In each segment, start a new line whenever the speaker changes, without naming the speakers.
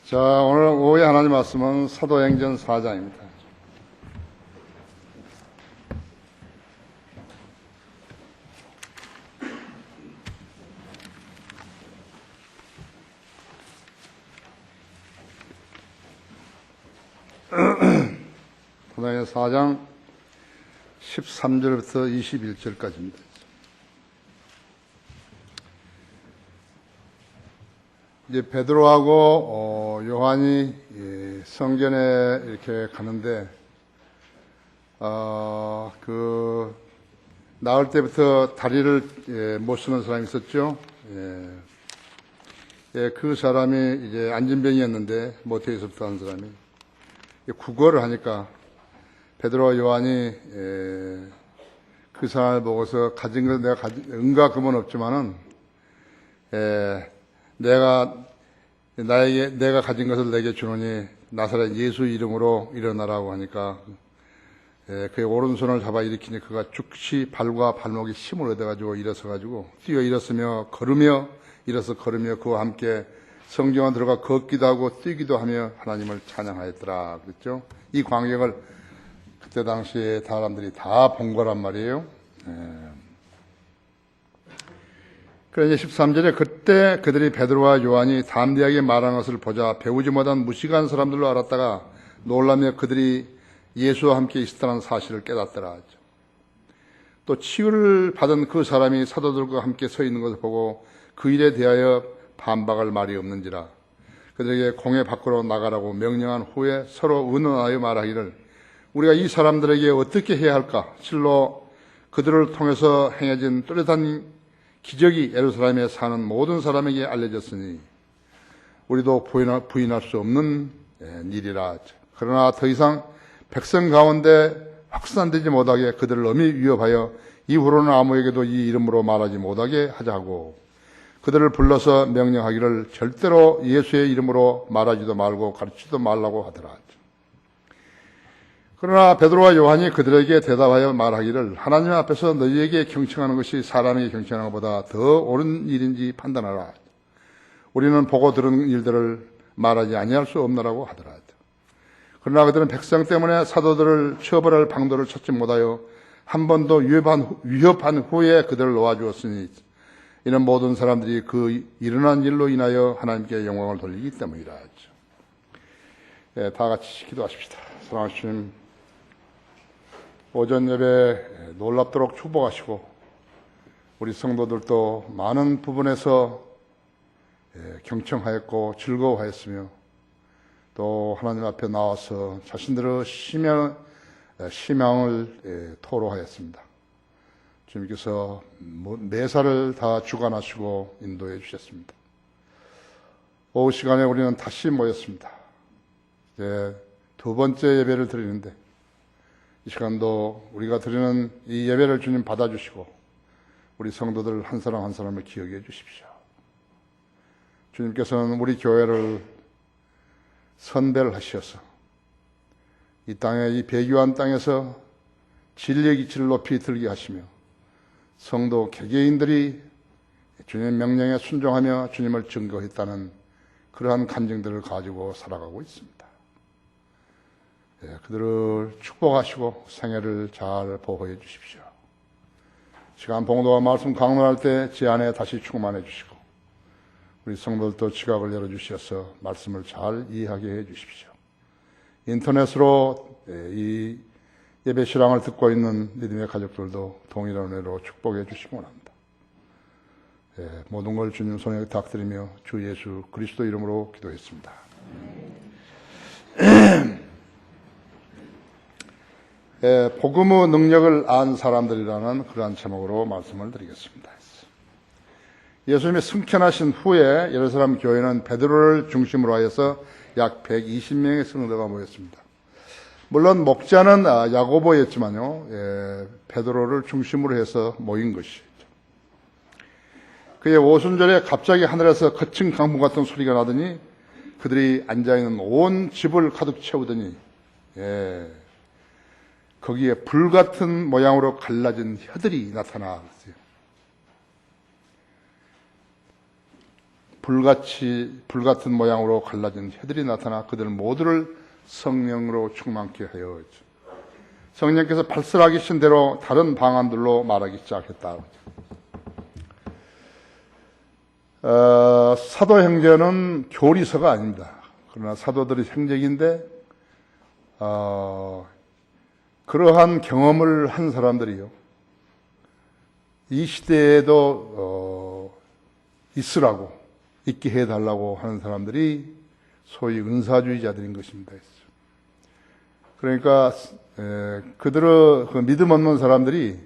자, 오늘 오후에 하나님 말씀은 사도행전 4장입니다. 사도행전 4장 13절부터 21절까지입니다. 이제 베드로하고 요한이 성전에 이렇게 가는데 나올 때부터 다리를 못 쓰는 사람이 있었죠. 그 사람이 이제 안진병이었는데 모태에서부터 한 사람이 구걸을 하니까 베드로와 요한이 그 사람을 보고서 가진 것 내가 은과 금은 없지만은 내가 가진 것을 내게 주노니 나사렛 예수 이름으로 일어나라고 하니까 그의 오른손을 잡아 일으키니 그가 즉시 발과 발목에 힘을 얻어가지고 일어서가지고 뛰어 일었으며 걸으며 그와 함께 성경에 들어가 걷기도 하고 뛰기도 하며 하나님을 찬양하였더라 그랬죠. 이 광경을 그때 당시에 사람들이 다 본 거란 말이에요. 그래서 13절에 그때 그들이 베드로와 요한이 담대하게 말하는 것을 보자 배우지 못한 무식한 사람들로 알았다가 놀라며 그들이 예수와 함께 있었다는 사실을 깨닫더라. 또 치유를 받은 그 사람이 사도들과 함께 서 있는 것을 보고 그 일에 대하여 반박할 말이 없는지라 그들에게 공회 밖으로 나가라고 명령한 후에 서로 의논하여 말하기를 우리가 이 사람들에게 어떻게 해야 할까? 실로 그들을 통해서 행해진 뚜렷한 기적이 예루살렘에 사는 모든 사람에게 알려졌으니 우리도 부인할 수 없는 일이라. 그러나 더 이상 백성 가운데 확산되지 못하게 그들을 엄히 위협하여 이후로는 아무에게도 이 이름으로 말하지 못하게 하자고 그들을 불러서 명령하기를 절대로 예수의 이름으로 말하지도 말고 가르치지도 말라고 하더라. 그러나 베드로와 요한이 그들에게 대답하여 말하기를 하나님 앞에서 너희에게 경청하는 것이 사람에게 경청하는 것보다 더 옳은 일인지 판단하라. 우리는 보고 들은 일들을 말하지 아니할 수 없노라고 하더라. 그러나 그들은 백성 때문에 사도들을 처벌할 방도를 찾지 못하여 한 번도 위협한 후에 그들을 놓아주었으니 이는 모든 사람들이 그 일어난 일로 인하여 하나님께 영광을 돌리기 때문이라. 다 같이 기도하십시다. 사랑하는 주님, 오전 예배 놀랍도록 축복하시고 우리 성도들도 많은 부분에서 경청하였고 즐거워하였으며 또 하나님 앞에 나와서 자신들의 희망을 토로하였습니다. 주님께서 매사를 다 주관하시고 인도해 주셨습니다. 오후 시간에 우리는 다시 모였습니다. 두 번째 예배를 드리는데 이 시간도 우리가 드리는 이 예배를 주님 받아주시고 우리 성도들 한 사람 한 사람을 기억해 주십시오. 주님께서는 우리 교회를 선별하셔서 이 땅에 이 배교한 땅에서 진리의 기치를 높이 들게 하시며 성도 개개인들이 주님의 명령에 순종하며 주님을 증거했다는 그러한 간증들을 가지고 살아가고 있습니다. 그들을 축복하시고 생애를 잘 보호해 주십시오. 시간 봉도와 말씀 강론할 때 제 안에 다시 충만해 주시고 우리 성도들도 지각을 열어주셔서 말씀을 잘 이해하게 해 주십시오. 인터넷으로 이 예배 실황을 듣고 있는 믿음의 가족들도 동일한 은혜로 축복해 주시기 원합니다. 모든 걸 주님 손에 부탁드리며 주 예수 그리스도 이름으로 기도했습니다. 복음의 능력을 안 사람들이라는 그러한 제목으로 말씀을 드리겠습니다. 예수님이 승천하신 후에 예루살렘 교회는 베드로를 중심으로 하여서 약 120명의 성도가 모였습니다. 물론 목자는 야고보였지만요, 베드로를 중심으로 해서 모인 것이죠. 그의 오순절에 갑자기 하늘에서 거친 강풍 같은 소리가 나더니 그들이 앉아있는 온 집을 가득 채우더니 거기에 불같은 모양으로 갈라진 혀들이 나타났어요. 불같은 모양으로 갈라진 해들이 나타나 그들 모두를 성령으로 충만케 하여 성령께서 발설하신 대로 다른 방언들로 말하기 시작했다. 사도행전은 교리서가 아닙니다. 그러나 사도들의 생적인데 그러한 경험을 한 사람들이요, 이 시대에도 있게 해달라고 하는 사람들이 소위 은사주의자들인 것입니다. 그러니까 그들의 그 믿음 없는 사람들이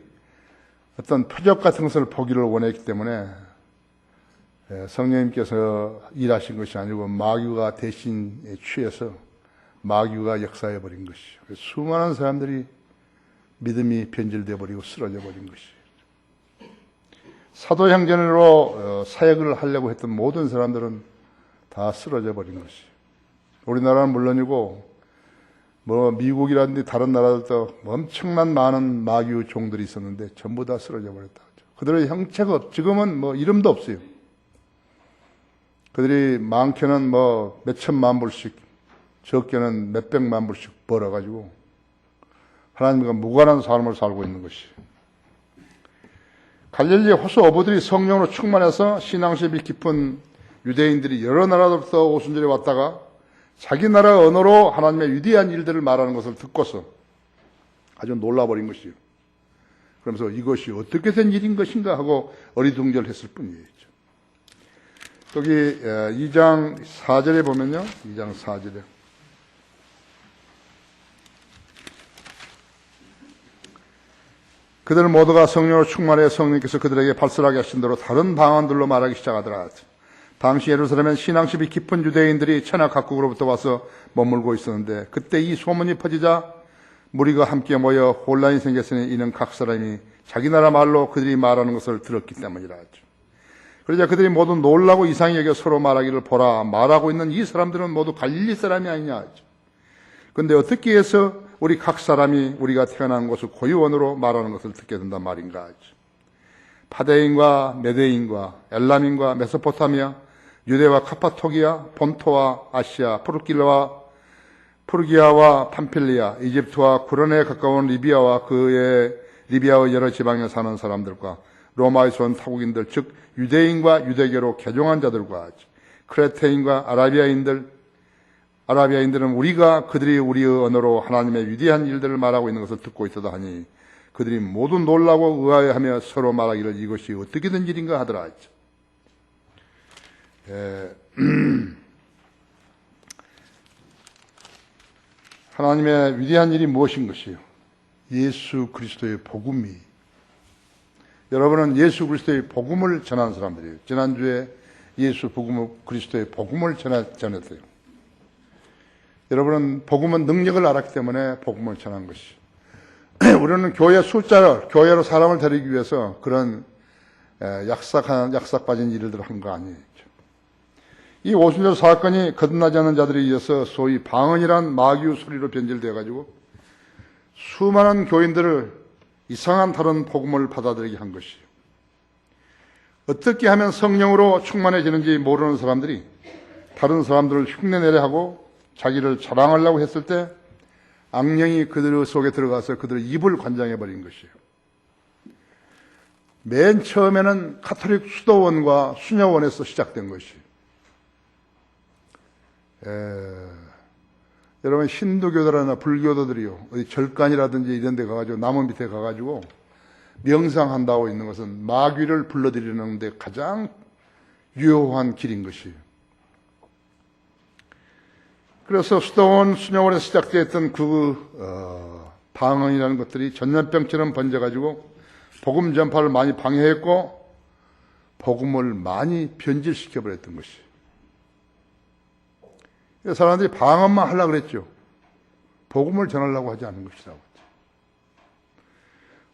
어떤 표적 같은 것을 보기를 원했기 때문에 성령님께서 일하신 것이 아니고 마귀가 대신 취해서 마귀가 역사해 버린 것이죠. 수많은 사람들이 믿음이 변질되어 버리고 쓰러져 버린 것이죠. 사도행전으로 사역을 하려고 했던 모든 사람들은 다 쓰러져 버린 것이죠. 우리나라는 물론이고 미국이라든지 다른 나라들도 엄청난 많은 마귀의 종들이 있었는데 전부 다 쓰러져 버렸다. 그들의 형체가 지금은 이름도 없어요. 그들이 많게는 몇천만 불씩, 적게는 몇백만 불씩 벌어가지고 하나님과 무관한 삶을 살고 있는 것이. 갈릴리 호수 어부들이 성령으로 충만해서 신앙심이 깊은 유대인들이 여러 나라로부터 오순절에 왔다가 자기 나라 언어로 하나님의 위대한 일들을 말하는 것을 듣고서 아주 놀라버린 것이요. 그러면서 이것이 어떻게 된 일인 것인가 하고 어리둥절했을 뿐이에요. 여기 2장 4절에 보면요. 2장 4절에 그들 모두가 성령으로 충만해 성령께서 그들에게 발설하게 하신 대로 다른 방언들로 말하기 시작하더라. 당시 예루살렘엔 신앙심이 깊은 유대인들이 천하 각국으로부터 와서 머물고 있었는데 그때 이 소문이 퍼지자 무리가 함께 모여 혼란이 생겼으니 이는 각 사람이 자기 나라 말로 그들이 말하는 것을 들었기 때문이라 하죠. 그러자 그들이 모두 놀라고 이상히 여겨 서로 말하기를 보라, 말하고 있는 이 사람들은 모두 갈릴리 사람이 아니냐 하죠. 그런데 어떻게 해서 우리 각 사람이 우리가 태어난 곳을 고유원으로 말하는 것을 듣게 된단 말인가 하죠. 파데인과 메데인과 엘람인과 메소포타미아, 유대와 카파토기아, 본토와 아시아, 프루기아와 팜필리아, 이집트와 구런에 가까운 리비아와 리비아의 여러 지방에 사는 사람들과 로마에서 온 타국인들, 즉 유대인과 유대교로 개종한 자들과 크레테인과 아라비아인들은 우리가 그들이 우리의 언어로 하나님의 위대한 일들을 말하고 있는 것을 듣고 있어도 하니 그들이 모두 놀라고 의아해하며 서로 말하기를 이것이 어떻게 된 일인가 하더라. 하나님의 위대한 일이 무엇인 것이요? 예수 그리스도의 복음이. 여러분은 예수 그리스도의 복음을 전하는 사람들이에요. 지난주에 예수 그리스도의 복음을 전했어요. 여러분은 복음은 능력을 알았기 때문에 복음을 전한 것이. 우리는 교회로 사람을 데리기 위해서 그런 약삭 빠진 일들을 한 거 아니에요. 이 오순절 사건이 거듭나지 않는 자들에 의해서 소위 방언이란 마귀의 소리로 변질되어 가지고 수많은 교인들을 이상한 다른 복음을 받아들이게 한 것이에요. 어떻게 하면 성령으로 충만해지는지 모르는 사람들이 다른 사람들을 흉내내려 하고 자기를 자랑하려고 했을 때 악령이 그들 속에 들어가서 그들의 입을 관장해버린 것이에요. 맨 처음에는 가톨릭 수도원과 수녀원에서 시작된 것이에요. 여러분 힌두교도나 불교도들이요, 어디 절간이라든지 이런 데 가가지고 나무 밑에 가가지고 명상한다고 있는 것은 마귀를 불러들이는 데 가장 유효한 길인 것이에요. 그래서 수도원, 수녀원에서 시작되었던 방언이라는 것들이 전염병처럼 번져가지고 복음 전파를 많이 방해했고 복음을 많이 변질시켜버렸던 것이에요. 사람들이 방언만 하려고 그랬죠. 복음을 전하려고 하지 않은 것이라고.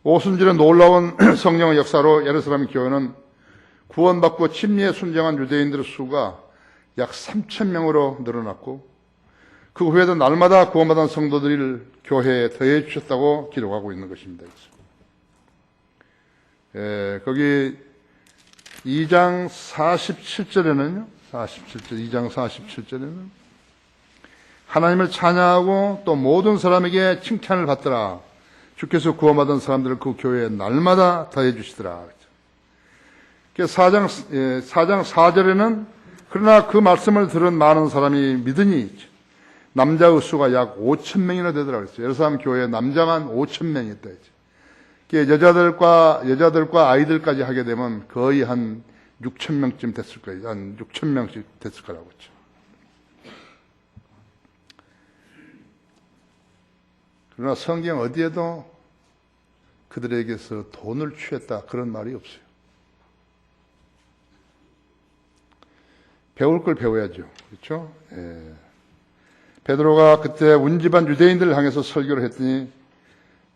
오순절에 놀라운 성령의 역사로 예루살렘 교회는 구원받고 침례에 순종한 유대인들의 수가 약 3,000명으로 늘어났고 그 후에도 날마다 구원받은 성도들을 교회에 더해 주셨다고 기록하고 있는 것입니다. 거기 2장 47절에는요. 47절, 2장 47절에는 하나님을 찬양하고 또 모든 사람에게 칭찬을 받더라. 주께서 구원받은 사람들을 그 교회에 날마다 더해 주시더라. 4장 4절에는 그러나 그 말씀을 들은 많은 사람이 믿으니 남자의 수가 약 5천 명이나 되더라. 예루살렘 교회에 남자만 5천 명이 있다. 여자들과 아이들까지 하게 되면 거의 한 6천 명쯤 됐을 거예요. 한 6천 명씩 됐을 거라고 했죠. 그러나 성경 어디에도 그들에게서 돈을 취했다 그런 말이 없어요. 배울 걸 배워야죠. 그렇죠? 예. 베드로가 그때 온 집안 유대인들을 향해서 설교를 했더니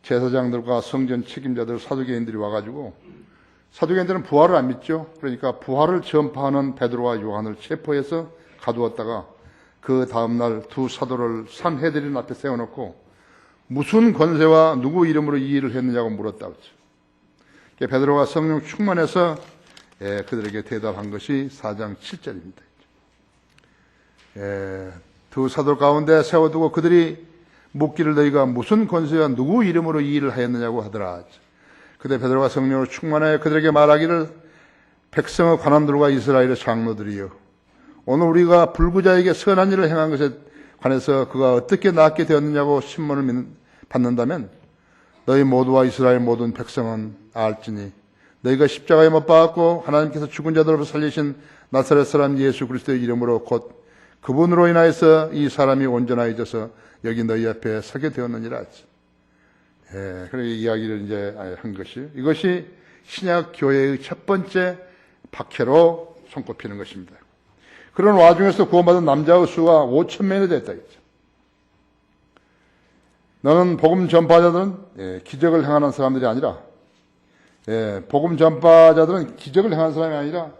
제사장들과 성전 책임자들, 사두개인들이 와가지고, 사두개인들은 부활을 안 믿죠. 그러니까 부활을 전파하는 베드로와 요한을 체포해서 가두었다가 그 다음날 두 사도를 산헤드린 앞에 세워놓고 무슨 권세와 누구 이름으로 이 일을 했느냐고 물었다고 했죠. 베드로가 성령 충만해서 그들에게 대답한 것이 4장 7절입니다. 두 사도 가운데 세워두고 그들이 묻기를 너희가 무슨 권세와 누구 이름으로 이 일을 하였느냐고 하더라. 그때 베드로가 성령으로 충만하여 그들에게 말하기를 백성의 관원들과 이스라엘의 장로들이여 오늘 우리가 불구자에게 선한 일을 행한 것에 관해서 그가 어떻게 낫게 되었느냐고 신문을 받는다면 너희 모두와 이스라엘 모든 백성은 알지니 너희가 십자가에 못 박았고 하나님께서 죽은 자들을 살리신 나사렛 사람 예수 그리스도의 이름으로 곧 그분으로 인하여서 이 사람이 온전하여져서 여기 너희 앞에 서게 되었느니라. 그렇게 이야기를 이제 한 것이 이것이 신약 교회의 첫 번째 박해로 손꼽히는 것입니다. 그런 와중에서 구원받은 남자의 수가 5천 명이 됐다 했죠. 너는 복음 전파자들은 기적을 행하는 사람들이 아니라 복음 전파자들은 기적을 행하는 사람이 아니라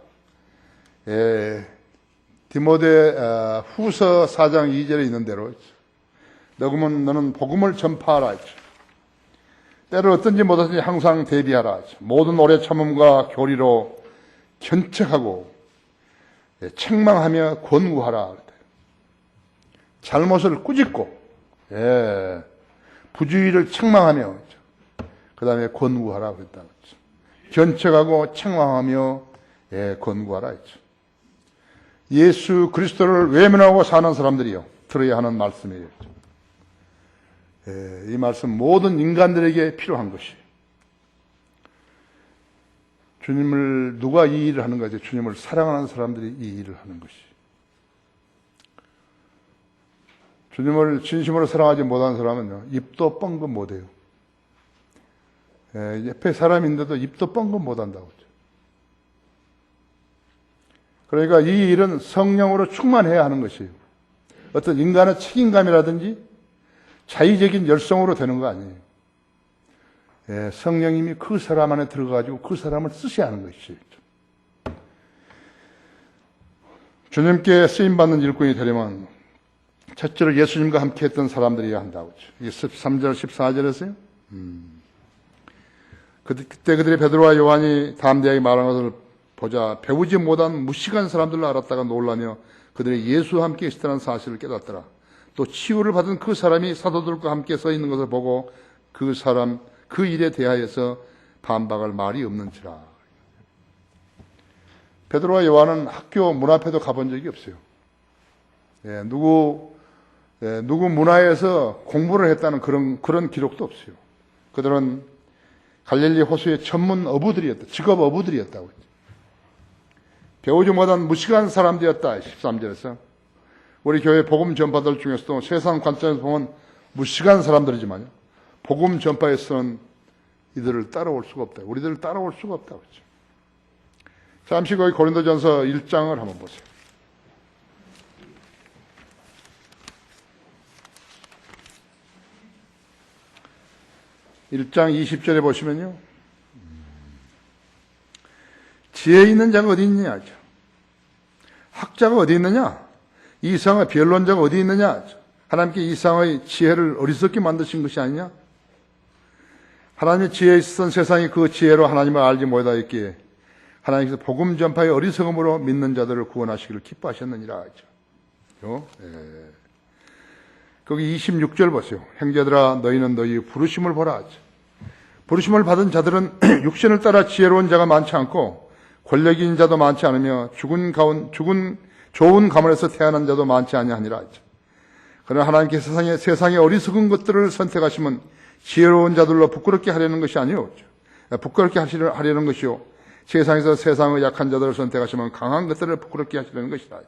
디모데 후서 4장 2절에 있는 대로 너는 복음을 전파하라 했죠. 때를 어떤지 못하든지 항상 대비하라 했죠. 모든 오래 참음과 교리로 견책하고 책망하며 권고하라. 잘못을 꾸짖고 부주의를 책망하며 그 다음에 권고하라 그랬다. 견책하고 책망하며 권고하라 했죠. 예수 그리스도를 외면하고 사는 사람들이요 들어야 하는 말씀이에요. 이 말씀 모든 인간들에게 필요한 것이 주님을 누가 이 일을 하는 거죠? 주님을 사랑하는 사람들이 이 일을 하는 것이 주님을 진심으로 사랑하지 못하는 사람은요 입도 뻥긋 못해요. 옆에 사람인데도 입도 뻥긋 못한다고 하죠. 그러니까 이 일은 성령으로 충만해야 하는 것이에요. 어떤 인간의 책임감이라든지 자의적인 열성으로 되는 거 아니에요. 성령님이 그 사람 안에 들어가지고 그 사람을 쓰셔야 하는 것이죠. 주님께 쓰임받는 일꾼이 되려면 첫째로 예수님과 함께 했던 사람들이어야 한다고 하죠. 이게 13절, 14절에서요. 그때 그들이 베드로와 요한이 담대하게 말한 것을 보자 배우지 못한 무식한 사람들로 알았다가 놀라며 그들이 예수와 함께 있었다는 사실을 깨닫더라. 또 치유를 받은 그 사람이 사도들과 함께 서 있는 것을 보고 그 일에 대하여서 반박할 말이 없는지라. 베드로와 요한은 학교 문 앞에도 가본 적이 없어요. 누구 문화에서 공부를 했다는 그런 기록도 없어요. 그들은 갈릴리 호수의 전문 어부들이었다. 직업 어부들이었다고 했죠. 배우지 못한 무식한 사람들이었다. 13절에서. 우리 교회 복음 전파들 중에서도 세상 관점에서 보면 무식한 사람들이지만요. 복음 전파에서는 이들을 따라올 수가 없다. 우리들을 따라올 수가 없다. 그렇죠. 잠시 거기 고린도전서 1장을 한번 보세요. 1장 20절에 보시면요. 지혜 있는 자가 어디 있느냐? 학자가 어디 있느냐? 이상의 변론자가 어디 있느냐? 하나님께 이상의 지혜를 어리석게 만드신 것이 아니냐? 하나님의 지혜에 있었던 세상이 그 지혜로 하나님을 알지 못하였기에 하나님께서 복음 전파의 어리석음으로 믿는 자들을 구원하시기를 기뻐하셨느니라 하죠. 거기 26절 보세요. 형제들아 너희는 너희의 부르심을 보라 하죠. 부르심을 받은 자들은 육신을 따라 지혜로운 자가 많지 않고 권력이 있는 자도 많지 않으며 좋은 가문에서 태어난 자도 많지 아니하니라 하죠. 그러나 하나님께서 세상의 어리석은 것들을 선택하시면 지혜로운 자들로 부끄럽게 하려는 것이 아니요. 부끄럽게 하려는 것이요. 세상에서 세상의 약한 자들을 선택하시면 강한 것들을 부끄럽게 하시려는 것이라 하죠.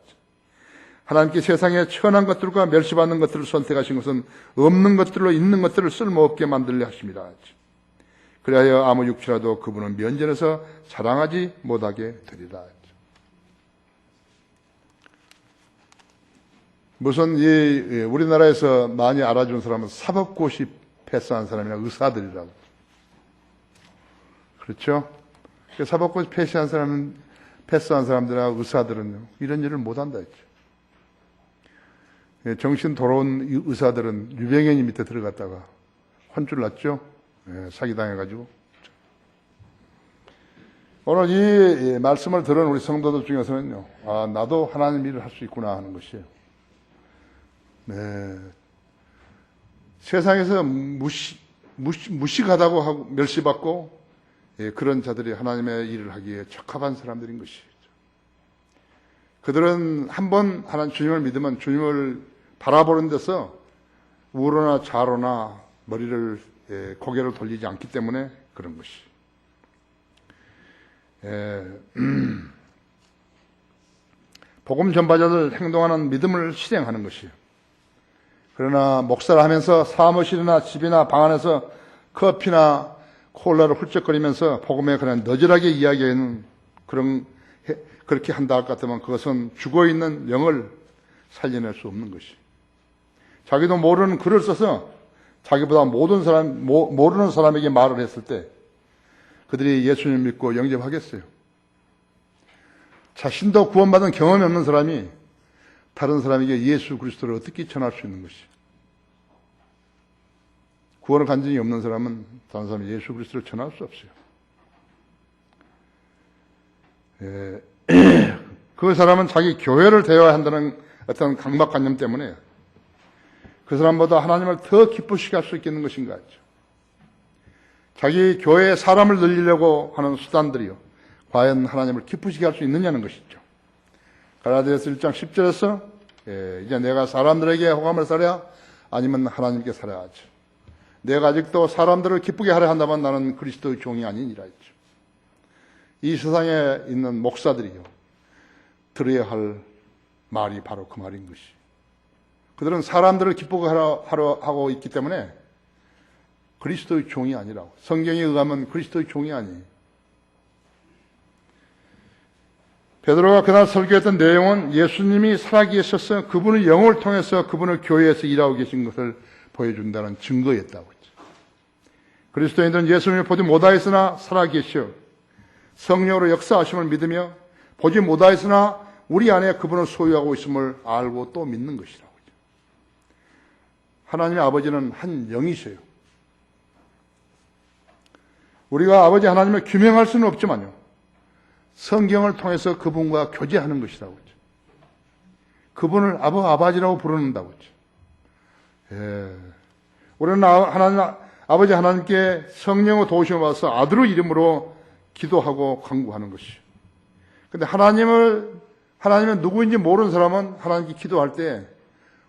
하나님께 세상의 천한 것들과 멸시받는 것들을 선택하신 것은 없는 것들로 있는 것들을 쓸모없게 만들려 하십니다. 그리하여 아무 육체라도 그분은 면전에서 자랑하지 못하게 되리라. 무슨 우리나라에서 많이 알아준 사람은 사법고시 패스한 사람이나 의사들이라고. 그렇죠? 사법고시 패스한 사람들이나 의사들은요, 이런 일을 못한다 했죠. 정신 돌아온 의사들은 유병현이 밑에 들어갔다가 혼쭐 났죠. 사기당해가지고. 오늘 이 말씀을 들은 우리 성도들 중에서는요, 나도 하나님 일을 할 수 있구나 하는 것이에요. 세상에서 무식하다고 하고 멸시받고 그런 자들이 하나님의 일을 하기에 적합한 사람들인 것이죠. 그들은 한번 하나님 주님을 믿으면 주님을 바라보는 데서 우로나 좌로나 고개를 돌리지 않기 때문에 그런 것이. 복음 전파자들 행동하는 믿음을 실행하는 것이에요. 그러나 목사를 하면서 사무실이나 집이나 방 안에서 커피나 콜라를 훌쩍거리면서 복음에 그냥 너절하게 이야기하는 그렇게 한다 할 것 같으면 그것은 죽어있는 영을 살려낼 수 없는 것이. 자기도 모르는 글을 써서 자기보다 모르는 사람에게 말을 했을 때 그들이 예수님 믿고 영접하겠어요. 자신도 구원받은 경험이 없는 사람이 다른 사람에게 예수 그리스도를 어떻게 전할 수 있는 것이. 구원을 간 적이 없는 사람은 다른 사람이 예수 그리스도를 전할 수 없어요. 그 사람은 자기 교회를 대해야 한다는 어떤 강박관념 때문에 그 사람보다 하나님을 더 기쁘시게 할 수 있겠는 것인가 하죠. 자기 교회에 사람을 늘리려고 하는 수단들이요, 과연 하나님을 기쁘시게 할 수 있느냐는 것이죠. 갈라디아서 1장 10절에서 이제 내가 사람들에게 호감을 사랴 아니면 하나님께 사랴 하죠. 내가 아직도 사람들을 기쁘게 하려 한다면 나는 그리스도의 종이 아니니라 했죠. 이 세상에 있는 목사들이요, 들어야 할 말이 바로 그 말인 것이. 그들은 사람들을 기쁘게 하려 하고 있기 때문에 그리스도의 종이 아니라고. 성경에 의하면 그리스도의 종이 아니에요. 베드로가 그날 설교했던 내용은 예수님이 살아계셔서 그분의 영을 통해서 그분을 교회에서 일하고 계신 것을 보여준다는 증거였다고 했죠. 그리스도인들은 예수님을 보지 못하였으나 살아계시어 성령으로 역사하심을 믿으며 보지 못하였으나 우리 안에 그분을 소유하고 있음을 알고 또 믿는 것이라고 했죠. 하나님의 아버지는 한 영이셔요. 우리가 아버지 하나님을 규명할 수는 없지만요, 성경을 통해서 그분과 교제하는 것이라고 했죠. 그분을 아버지라고 부르는다고 했죠. 우리는 아버지 하나님께 성령의 도우심을 받아서 아들의 이름으로 기도하고 간구하는 것이죠. 근데 하나님은 누구인지 모르는 사람은 하나님께 기도할 때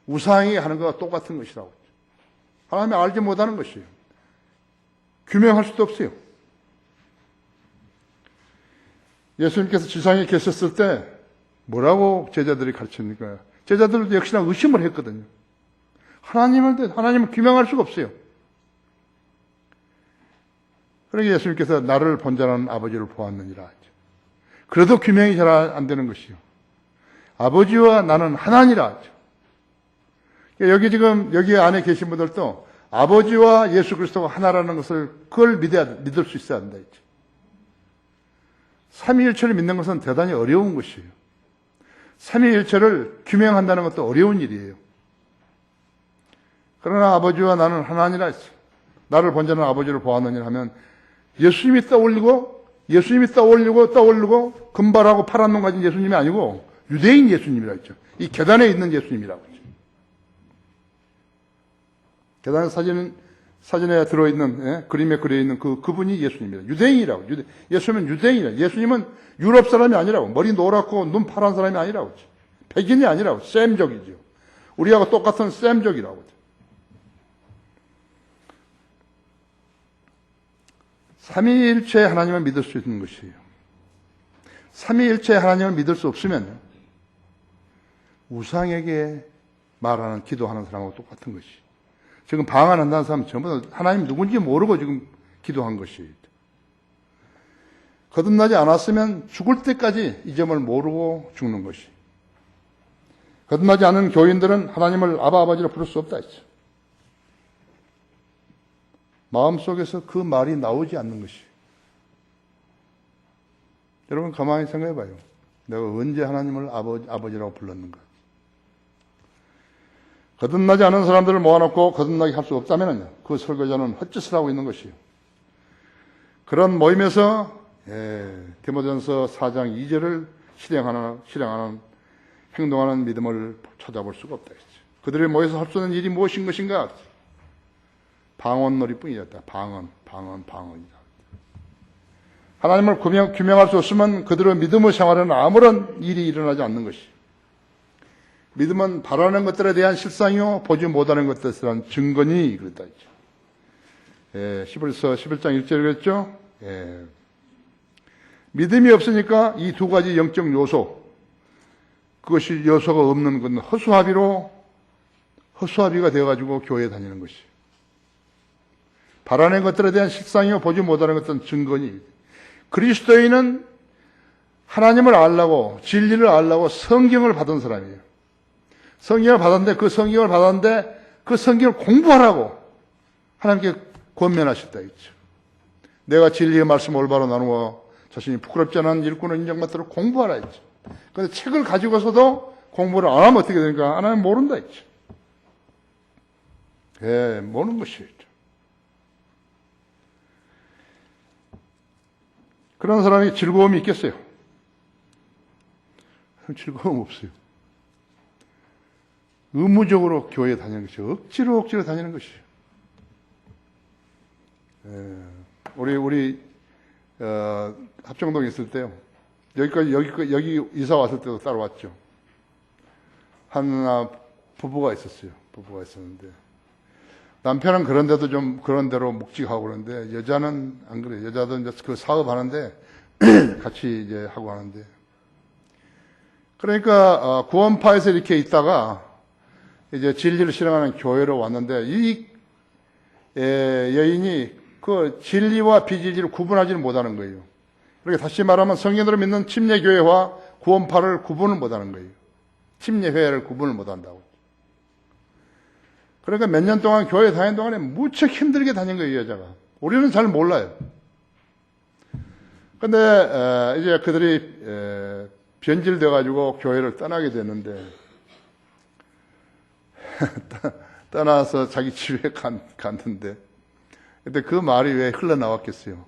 우상이 하는 것과 똑같은 것이라고 했죠. 하나님이 알지 못하는 것이에요. 규명할 수도 없어요. 예수님께서 지상에 계셨을 때 뭐라고 제자들이 가르쳤습니까? 제자들도 역시나 의심을 했거든요. 하나님을 규명할 수가 없어요. 그러니까 예수님께서 나를 본자라는 아버지를 보았느니라 하죠. 그래도 규명이 잘 안 되는 것이요. 아버지와 나는 하나니라 하죠. 여기 안에 계신 분들도 아버지와 예수 그리스도가 하나라는 것을 그걸 믿을 수 있어야 한다 했죠. 삼위일체를 믿는 것은 대단히 어려운 것이에요. 삼위일체를 규명한다는 것도 어려운 일이에요. 그러나 아버지와 나는 하나니라 했어요. 나를 본자는 아버지를 보았느니라 하면 예수님이 떠올리고 예수님이 떠올리고 금발하고 파란 눈 가진 예수님이 아니고 유대인 예수님이라고 했죠. 이 계단에 있는 예수님이라고 했죠. 계단 사진에 들어있는, 그림에 그려있는 그분이 예수님이다. 유대인이라고. 예수님은 유대인이라. 예수님은 유럽 사람이 아니라고. 머리 노랗고 눈 파란 사람이 아니라고. 백인이 아니라고. 셈족이죠. 우리하고 똑같은 셈족이라고. 삼위일체 하나님을 믿을 수 있는 것이에요. 삼위일체 하나님을 믿을 수 없으면 우상에게 말하는 기도하는 사람하고 똑같은 것이. 지금 방언한다는 사람은 전부 다 하나님 누군지 모르고 지금 기도한 것이. 거듭나지 않았으면 죽을 때까지 이 점을 모르고 죽는 것이. 거듭나지 않은 교인들은 하나님을 아버지로 부를 수 없다 했죠. 마음속에서 그 말이 나오지 않는 것이. 여러분 가만히 생각해 봐요. 내가 언제 하나님을 아버지라고 불렀는가. 거듭나지 않은 사람들을 모아놓고 거듭나게 할 수 없다면 그 설교자는 헛짓을 하고 있는 것이에요. 그런 모임에서 디모데전서 4장 2절을 실행하는 행동하는 믿음을 찾아볼 수가 없다 했죠. 그들이 모여서 할 수 있는 일이 무엇인 것인가? 방언놀이뿐이었다. 방언이다. 하나님을 규명할 수 없으면 그들의 믿음의 생활에는 아무런 일이 일어나지 않는 것이. 믿음은 바라는 것들에 대한 실상이요 보지 못하는 것들에 대한 증거니 그랬다 했죠. 히브리서 11장 1절에 그랬죠. 믿음이 없으니까 이 두 가지 영적 요소, 그것이 요소가 없는 건 허수아비가 되어가지고 교회에 다니는 것이. 바라는 것들에 대한 실상이요 보지 못하는 것들은 증거니. 그리스도인은 하나님을 알라고, 진리를 알라고 성경을 받은 사람이에요. 성경을 받았는데 그 성경을 공부하라고 하나님께 권면하셨다 했죠. 내가 진리의 말씀을 올바로 나누어 자신이 부끄럽지 않은 일꾼의 인정받도록 공부하라 했죠. 그런데 책을 가지고서도 공부를 안 하면 어떻게 되니까 하나님 모른다 했죠. 모르는 것이죠. 그런 사람이 즐거움이 있겠어요? 즐거움 없어요. 의무적으로 교회에 다니는 것이요. 억지로 다니는 것이요. 우리 합정동에 있을 때요. 여기 이사 왔을 때도 따라왔죠. 한 부부가 있었어요. 부부가 있었는데 남편은 그런데도 좀 그런 대로 묵직하고 그러는데 여자는 안 그래요. 여자도 이제 그 사업하는데 같이 이제 하고 하는데 그러니까 구원파에서 이렇게 있다가 이제 진리를 실행하는 교회로 왔는데 이 여인이 그 진리와 비진리를 구분하지는 못하는 거예요. 그러니까 다시 말하면 성경으로 믿는 침례교회와 구원파를 구분을 못하는 거예요. 침례회를 구분을 못한다고. 그러니까 몇 년 동안 교회 다니는 동안에 무척 힘들게 다닌 거예요, 여자가. 우리는 잘 몰라요. 근데 이제 그들이 변질돼가지고 교회를 떠나게 됐는데 떠나서 자기 집에 갔는데 근데 그 말이 왜 흘러나왔겠어요?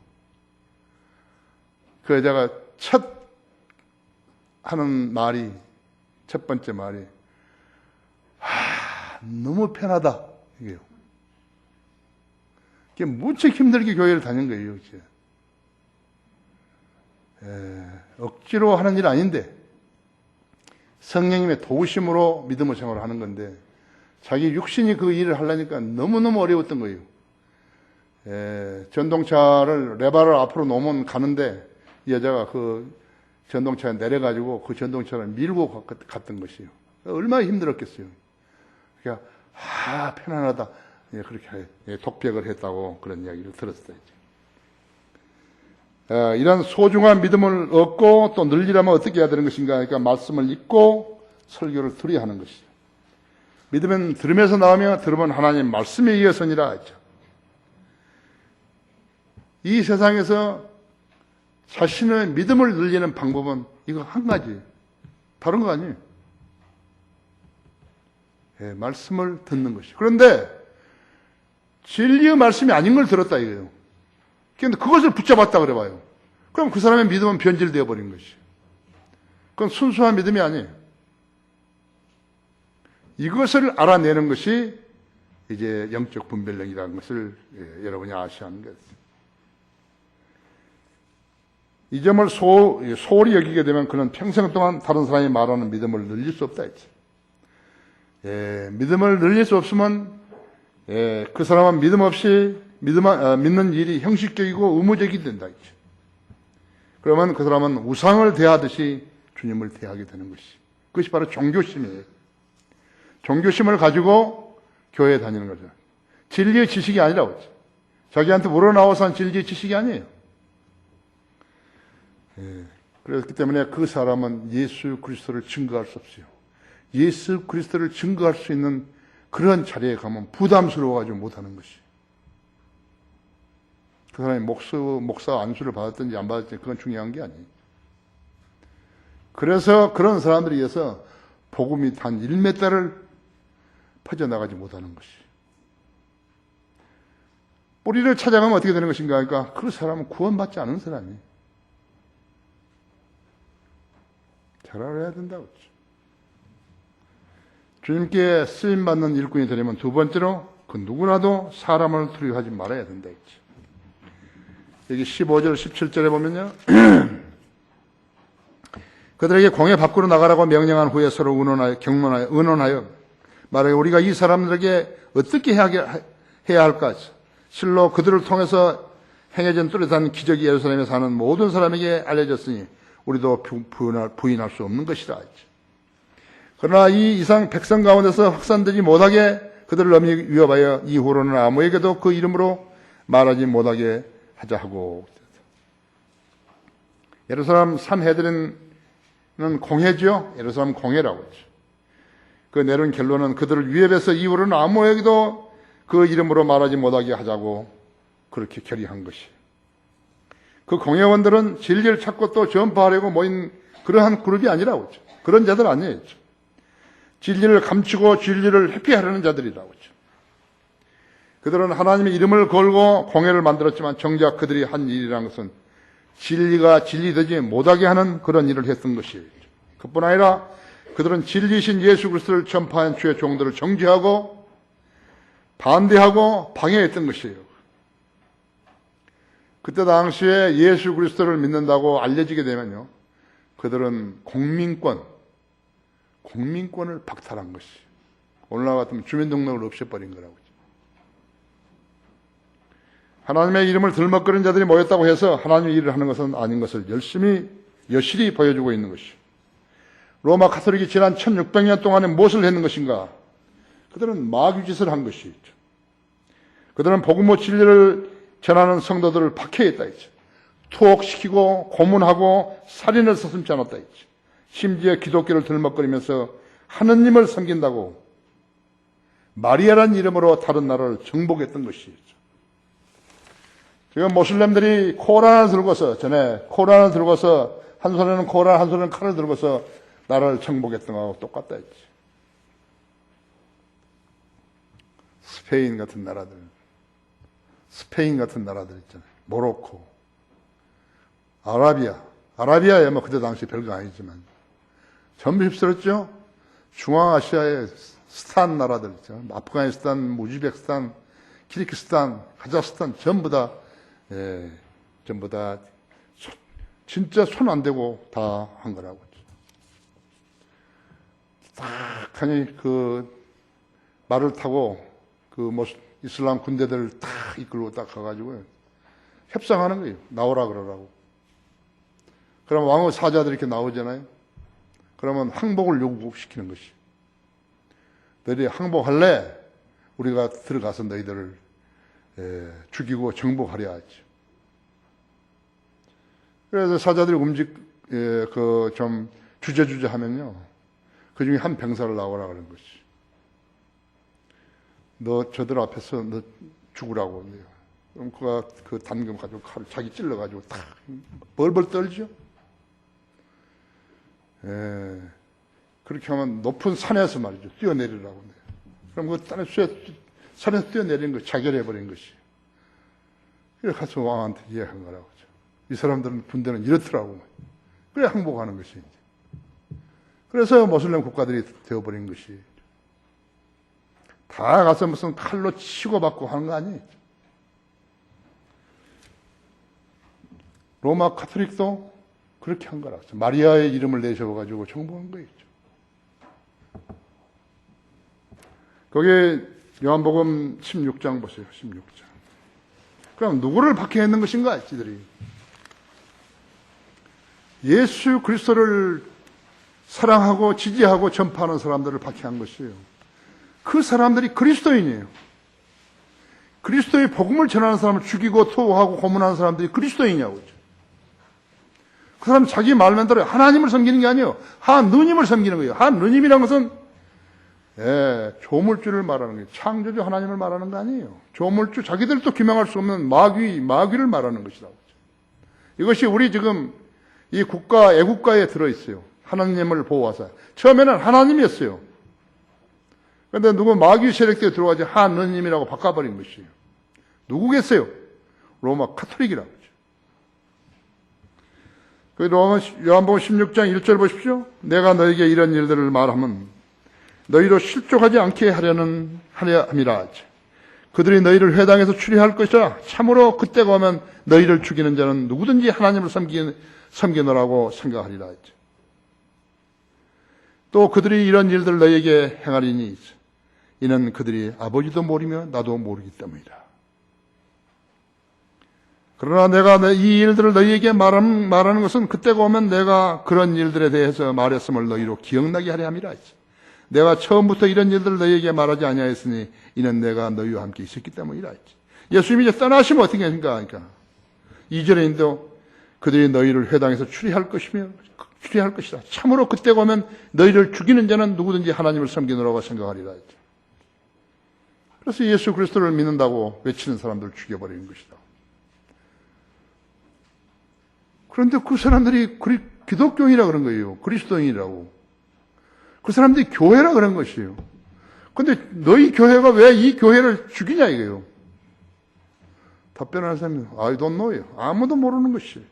그 여자가 첫 번째 말이 너무 편하다 이게요. 이게 무척 힘들게 교회를 다닌 거예요. 이제. 억지로 하는 일 아닌데 성령님의 도우심으로 믿음의 생활을 하는 건데 자기 육신이 그 일을 하려니까 너무너무 어려웠던 거예요. 전동차를 레바를 앞으로 놓으면 가는데 이 여자가 그 전동차에 내려가지고 그 전동차를 밀고 갔던 것이에요. 얼마나 힘들었겠어요. 그러니까 편안하다 그렇게 독백을 했다고 그런 이야기를 들었어요. 이런 소중한 믿음을 얻고 또 늘리려면 어떻게 해야 되는 것인가? 그러니까 말씀을 읽고 설교를 들어야 하는 것이죠. 믿음은 들으면서 나오며 들으면 하나님 말씀에 의해서니라 했죠. 이 세상에서 자신의 믿음을 늘리는 방법은 이거 한 가지. 다른 거 아니에요. 말씀을 듣는 것이. 그런데 진리의 말씀이 아닌 걸 들었다 이거예요. 그런데 그것을 붙잡았다 그래봐요. 그럼 그 사람의 믿음은 변질되어 버린 것이. 그건 순수한 믿음이 아니에요. 이것을 알아내는 것이 이제 영적 분별력이라는 것을 여러분이 아셔야 하는 거예요. 이 점을 소홀히 여기게 되면 그는 평생 동안 다른 사람이 말하는 믿음을 늘릴 수 없다 했죠. 믿음을 늘릴 수 없으면 그 사람은 믿음 없이 믿는 일이 형식적이고 의무적이 된다 했죠. 그러면 그 사람은 우상을 대하듯이 주님을 대하게 되는 것이. 그것이 바로 종교심이에요. 종교심을 가지고 교회에 다니는 거죠. 진리의 지식이 아니라고 했죠. 자기한테 우러나와서 한 진리의 지식이 아니에요. 그렇기 때문에 그 사람은 예수 그리스도를 증거할 수 없어요. 예수 그리스도를 증거할 수 있는 그런 자리에 가면 부담스러워가지고 못하는 것이. 그 사람이 목사 안수를 받았든지 안 받았든지 그건 중요한 게 아니에요. 그래서 그런 사람들에 의해서 복음이 단 1m를 퍼져나가지 못하는 것이. 뿌리를 찾아가면 어떻게 되는 것인가 하니까 그 사람은 구원받지 않은 사람이에요. 잘 알아야 된다고 했죠. 주님께 쓰임받는 일꾼이 되려면 두 번째로 그 누구라도 사람을 두려워하지 말아야 된다 했죠. 여기 15절 17절에 보면요. 그들에게 공회 밖으로 나가라고 명령한 후에 서로 의논하여 말하여 우리가 이 사람들에게 어떻게 해야 할까? 실로 그들을 통해서 행해진 뚜렷한 기적이 예루살렘에 사는 모든 사람에게 알려졌으니 우리도 부인할 수 없는 것이라 했죠. 그러나 이 이상 백성 가운데서 확산되지 못하게 그들을 엄히 위협하여 이후로는 아무에게도 그 이름으로 말하지 못하게 하자 하고. 예루살렘 산헤드린은 공회죠. 예루살렘 공회라고 했죠. 그 내린 결론은 그들을 위협해서 이후로는 아무에게도 그 이름으로 말하지 못하게 하자고 그렇게 결의한 것이. 그 공회원들은 진리를 찾고 또 전파하려고 모인 그러한 그룹이 아니라고 했죠. 그런 자들 아니에요. 진리를 감추고 진리를 회피하려는 자들이라고 했죠. 그들은 하나님의 이름을 걸고 공회를 만들었지만 정작 그들이 한 일이라는 것은 진리가 진리되지 못하게 하는 그런 일을 했던 것이에요. 그뿐 아니라 그들은 진리이신 예수 그리스도를 전파한 주의 종들을 정죄하고 반대하고 방해했던 것이에요. 그때 당시에 예수 그리스도를 믿는다고 알려지게 되면요, 그들은 공민권을 박탈한 것이. 오늘날 같으면 주민등록을 없애버린 거라고. 하나님의 이름을 들먹거리는 자들이 모였다고 해서 하나님의 일을 하는 것은 아닌 것을 여실히 보여주고 있는 것이. 로마 가톨릭이 지난 1600년 동안에 무엇을 했는 것인가? 그들은 마귀짓을 한 것이죠. 그들은 복음의 진리를 전하는 성도들을 박해했다 했죠. 투옥시키고 고문하고 살인을 서슴지 않았다 했죠. 심지어 기독교를 들먹거리면서 하느님을 섬긴다고 마리아라는 이름으로 다른 나라를 정복했던 것이죠. 지금 모슬렘들이 코란을 들고서 한 손에는 코란, 한 손에는 칼을 들고서 나라를 정복했던 거하고 똑같다 했지. 스페인 같은 나라들 있잖아요. 모로코, 아라비아야 뭐 그때 당시 별거 아니지만 전부 휩쓸었죠. 중앙아시아의 스탄 나라들 있잖아요. 아프가니스탄, 우즈베키스탄, 키르기스탄, 카자흐스탄 전부 다 진짜 손 안 대고 다 한 거라고. 딱 하니 그 말을 타고 그 이슬람 군대들을 딱 이끌고 딱 가가지고 협상하는 거예요. 나오라 그러라고. 그럼 왕의 사자들이 이렇게 나오잖아요. 그러면 항복을 요구시키는 것이. 너희들이 항복할래? 우리가 들어가서 너희들을 죽이고 정복하려 하죠. 그래서 사자들이 좀 주저주저 하면요. 그 중에 한 병사를 나오라 그런 것이. 너 저들 앞에서 너 죽으라고. 그럼 그가 그 단검 가지고 칼을 자기 찔러가지고 탁 벌벌 떨죠. 그렇게 하면 높은 산에서 말이죠. 뛰어내리라고. 그럼 그 산에서 뛰어내리는 거 자결해버린 것이. 그래서 가서 왕한테 이해한 거라고. 이 사람들은 군대는 이렇더라고. 그래 항복하는 것이. 그래서 모슬렘 국가들이 되어버린 것이. 다 가서 무슨 칼로 치고받고 하는 거 아니에요. 로마 카톨릭도 그렇게 한 거라. 마리아의 이름을 내세워가지고 정복한 거였죠. 거기에 요한복음 16장 보세요. 16장. 그럼 누구를 박해했는 것인가? 지들이. 예수 그리스도를 사랑하고 지지하고 전파하는 사람들을 박해한 것이에요. 그 사람들이 그리스도인이에요. 그리스도의 복음을 전하는 사람을 죽이고 토하고 고문하는 사람들이 그리스도인이냐고. 그 사람 자기 말만대로 하나님을 섬기는 게 아니에요. 하느님을 섬기는 거예요. 하느님이라는 것은 조물주를 말하는 거예요. 창조주 하나님을 말하는 거 아니에요. 조물주, 자기들도 규명할 수 없는 마귀를 말하는 것이라고. 이것이 우리 지금 이 국가, 애국가에 들어있어요. 하나님을 보호하사. 처음에는 하나님이었어요. 그런데 누구 마귀 세력들이 들어가지 하느님이라고 바꿔버린 것이에요. 누구겠어요? 로마 카톨릭이라고. 그 요한복음 16장 1절 보십시오. 내가 너에게 이런 일들을 말하면 너희로 실족하지 않게 하려 함이라. 그들이 너희를 회당에서 추리할 것이라. 참으로 그때가 오면 너희를 죽이는 자는 누구든지 하나님을 섬기노라고 생각하리라. 또 그들이 이런 일들을 너희에게 행하리니 이는 그들이 아버지도 모르며 나도 모르기 때문이다. 그러나 내가 이 일들을 너희에게 말하는 것은 그때가 오면 내가 그런 일들에 대해서 말했음을 너희로 기억나게 하려 함이라. 내가 처음부터 이런 일들을 너희에게 말하지 아니하였으니 이는 내가 너희와 함께 있었기 때문이라. 예수님이 이제 떠나시면 어떻게 하십니까? 그러니까 2절에도 그들이 너희를 회당에서 추리할 것이다. 참으로 그때가 오면 너희를 죽이는 자는 누구든지 하나님을 섬기노라고 생각하리라. 그래서 예수 그리스도를 믿는다고 외치는 사람들을 죽여버리는 것이다. 그런데 그 사람들이 기독교인이라 그런 거예요. 그리스도인이라고. 그 사람들이 교회라 그런 것이에요. 그런데 너희 교회가 왜 이 교회를 죽이냐 이거예요. 답변하는 사람은 I don't know요. 아무도 모르는 것이에요.